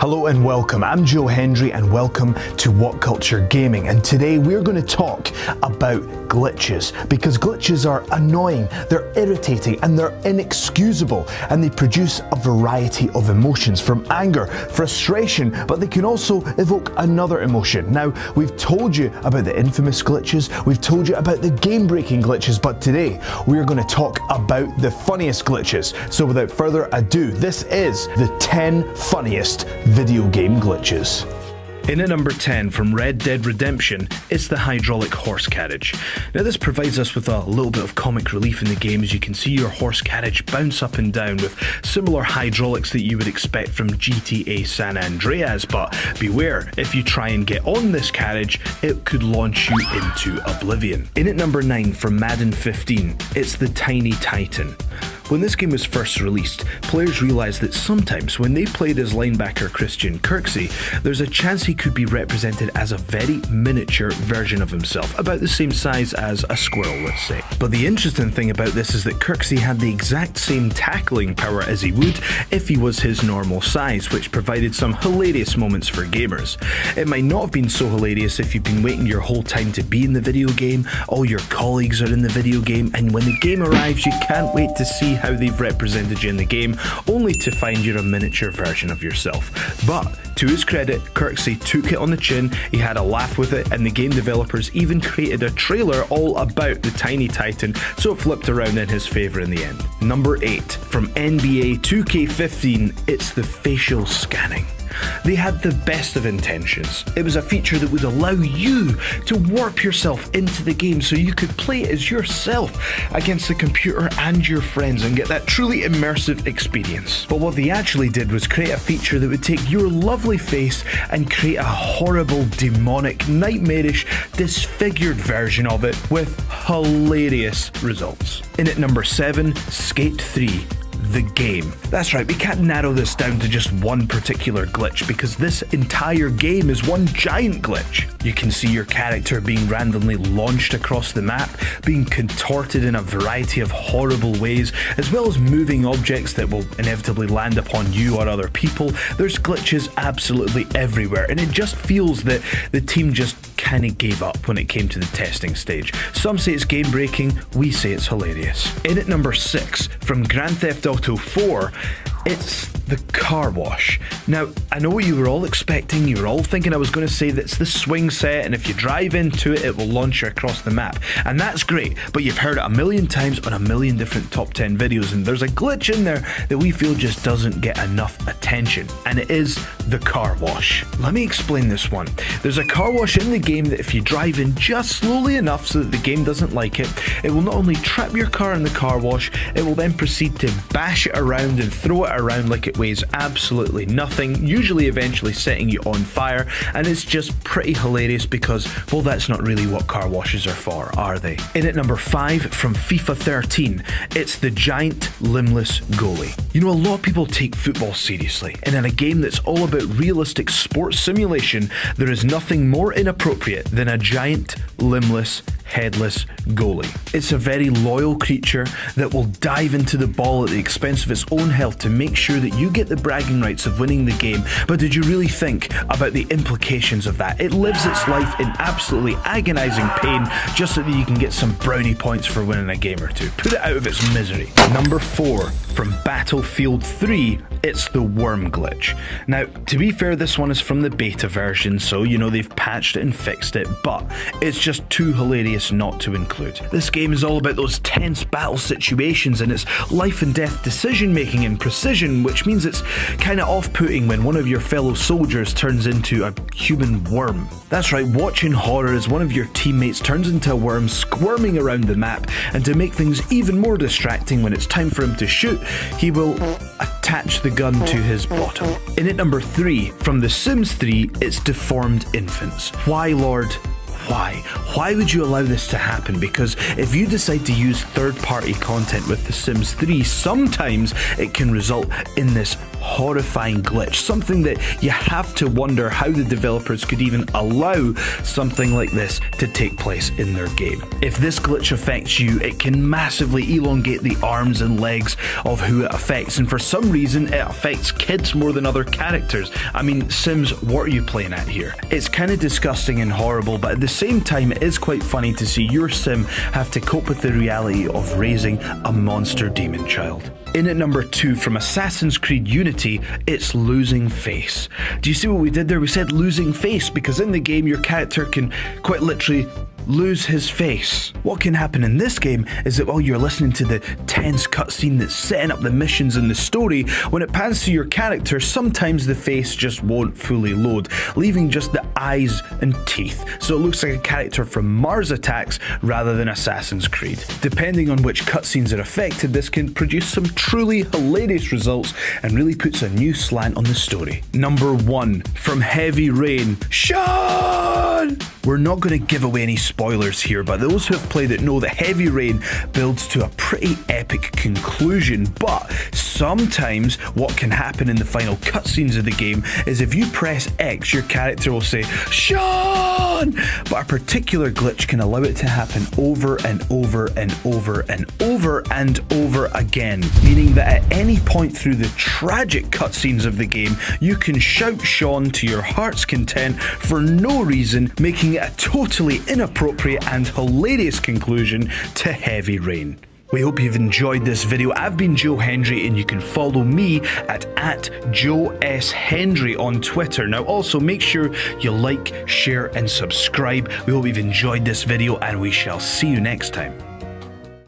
Hello and welcome. I'm Joe Hendry and welcome to What Culture Gaming, and today we're going to talk about glitches, because glitches are annoying, they're irritating and they're inexcusable, and they produce a variety of emotions from anger, frustration, but they can also evoke another emotion. Now, we've told you about the infamous glitches, we've told you about the game-breaking glitches, but today we're going to talk about the funniest glitches. So without further ado, this is the 10 funniest video game glitches. In at number 10 from Red Dead Redemption, it's the hydraulic horse carriage. Now this provides us with a little bit of comic relief in the game, as you can see your horse carriage bounce up and down with similar hydraulics that you would expect from GTA San Andreas, but beware, if you try and get on this carriage, it could launch you into oblivion. In at number 9 from Madden 15, it's the Tiny Titan. When this game was first released, players realised that sometimes when they played as linebacker Christian Kirksey, there's a chance he could be represented as a very miniature version of himself, about the same size as a squirrel, let's say. But the interesting thing about this is that Kirksey had the exact same tackling power as he would if he was his normal size, which provided some hilarious moments for gamers. It might not have been so hilarious if you've been waiting your whole time to be in the video game, all your colleagues are in the video game, and when the game arrives you can't wait to see how they've represented you in the game, only to find you're a miniature version of yourself. But to his credit, Kirksey took it on the chin, he had a laugh with it, and the game developers even created a trailer all about the Tiny Titan, so it flipped around in his favour in the end. Number 8, from NBA 2K15, it's the facial scanning. They had the best of intentions. It was a feature that would allow you to warp yourself into the game so you could play as yourself against the computer and your friends and get that truly immersive experience. But what they actually did was create a feature that would take your lovely face and create a horrible, demonic, nightmarish, disfigured version of it with hilarious results. In at number 7, Skate 3. The game. That's right, we can't narrow this down to just one particular glitch, because this entire game is one giant glitch. You can see your character being randomly launched across the map, being contorted in a variety of horrible ways, as well as moving objects that will inevitably land upon you or other people. There's glitches absolutely everywhere, and it just feels that the team just kind of gave up when it came to the testing stage. Some say it's game breaking, we say it's hilarious. In at number 6, from Grand Theft Auto 4, it's the car wash. Now, I know what you were all expecting. You were all thinking I was going to say that's the swing set, and if you drive into it, it will launch you across the map. And that's great, but you've heard it a million times on a million different top 10 videos, and there's a glitch in there that we feel just doesn't get enough attention, and it is the car wash. Let me explain this one. There's a car wash in the game that if you drive in just slowly enough so that the game doesn't like it, it will not only trap your car in the car wash, it will then proceed to bash it around and throw it around like it weighs absolutely nothing, usually eventually setting you on fire, and it's just pretty hilarious because, well, that's not really what car washes are for, are they? In at number 5, from FIFA 13, it's the giant limbless goalie. You know, a lot of people take football seriously, and in a game that's all about realistic sports simulation, there is nothing more inappropriate than a giant limbless headless goalie. It's a very loyal creature that will dive into the ball at the expense of its own health to make sure that you get the bragging rights of winning the game. But did you really think about the implications of that? It lives its life in absolutely agonizing pain just so that you can get some brownie points for winning a game or two. Put it out of its misery. Number 4, from Battlefield 3, it's the worm glitch. Now, to be fair, this one is from the beta version, so you know they've patched it and fixed it, but it's just too hilarious not to include. This game is all about those tense battle situations and it's life and death decision making and precision, which means it's kind of off-putting when one of your fellow soldiers turns into a human worm. That's right, watching horror as one of your teammates turns into a worm squirming around the map, and to make things even more distracting when it's time for him to shoot, he will attach the gun to his bottom. In at number 3, from The Sims 3, it's deformed infants. Why, Lord? Why? Why would you allow this to happen? Because if you decide to use third-party content with The Sims 3, sometimes it can result in this horrifying glitch, something that you have to wonder how the developers could even allow something like this to take place in their game. If this glitch affects you, it can massively elongate the arms and legs of who it affects, and for some reason it affects kids more than other characters. I mean, Sims, what are you playing at here? It's kind of disgusting and horrible, but at the same time it is quite funny to see your sim have to cope with the reality of raising a monster demon child. In at number 2 from Assassin's Creed Unity, it's Losing Face. Do you see what we did there? We said losing face because in the game your character can quite literally lose his face. What can happen in this game is that while you're listening to the tense cutscene that's setting up the missions and the story, when it pans to your character, sometimes the face just won't fully load, leaving just the eyes and teeth. So it looks like a character from Mars Attacks rather than Assassin's Creed. Depending on which cutscenes are affected, this can produce some truly hilarious results and really puts a new slant on the story. Number 1 from Heavy Rain, Sean! We're not going to give away any spoilers here, but those who have played it know that Heavy Rain builds to a pretty epic conclusion, but sometimes what can happen in the final cutscenes of the game is if you press X, your character will say, Sean! But a particular glitch can allow it to happen over and over and over and over and over again, meaning that at any point through the tragic cutscenes of the game, you can shout Sean to your heart's content for no reason, making it a totally inappropriate and hilarious conclusion to Heavy Rain. We hope you've enjoyed this video. I've been Joe Hendry and you can follow me at Joe S. Hendry on Twitter. Now also make sure you like, share and subscribe. We hope you've enjoyed this video and we shall see you next time.